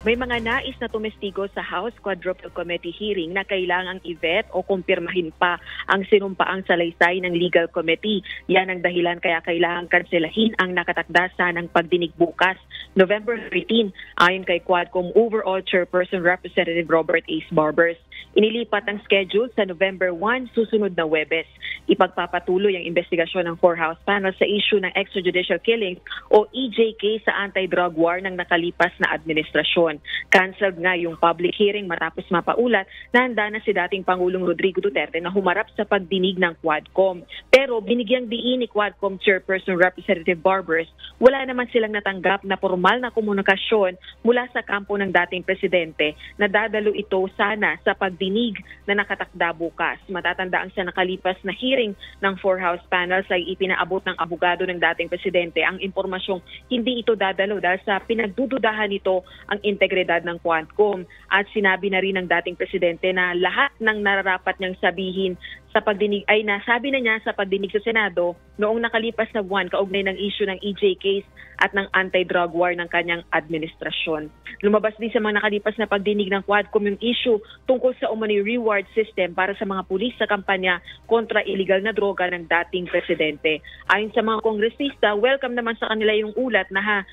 May mga nais na tumestigo sa House Quadruple Committee hearing na kailangang i-vet o kumpirmahin pa ang sinumpaang salaysay ng Legal Committee. Yan ang dahilan kaya kailangang kanselahin ang nakatakdasa ng pagdinig bukas, November 13, ayon kay Quadcom Overall Chairperson Representative Robert Ace Barbers. Inilipat ang schedule sa November 1, susunod na Huwebes. Ipagpapatuloy ang investigasyon ng 4 House panel sa issue ng extrajudicial killings o EJK sa anti-drug war ng nakalipas na administrasyon. Cancelled nga yung public hearing matapos mapaulat na handa na si dating Pangulong Rodrigo Duterte na humarap sa pagdinig ng Quadcom. Pero binigyang diin ni Quadcom Chairperson Representative Barbers, wala naman silang natanggap na formal na komunikasyon mula sa kampo ng dating presidente na dadalo ito sana sa pagdinig na nakatakda bukas. Matatandaan sa nakalipas na hearing ng 4 House panels ay ipinaabot ng abogado ng dating presidente ang impormasyong hindi ito dadalo dahil sa pinagdududahan nito ang integridad ng Quadcom. At sinabi na rin ng dating presidente na lahat ng nararapat niyang sabihin sa pagdinig ay nasabi na niya sa pagdinig sa Senado noong nakalipas na buwan kaugnay ng issue ng EJ case at ng anti-drug war ng kanyang administrasyon. Lumabas din sa mga nakalipas na pagdinig ng Quadcom yung issue tungkol sa umano'y reward system para sa mga pulis sa kampanya kontra illegal na droga ng dating presidente. Ayon sa mga kongresista, welcome naman sa kanila yung ulat na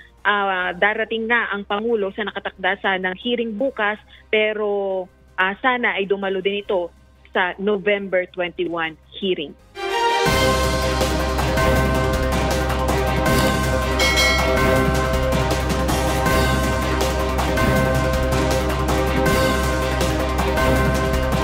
darating na ang Pangulo sa nakatakdasa ng hearing bukas, pero sana ay dumalo din ito sa November 21 hearing.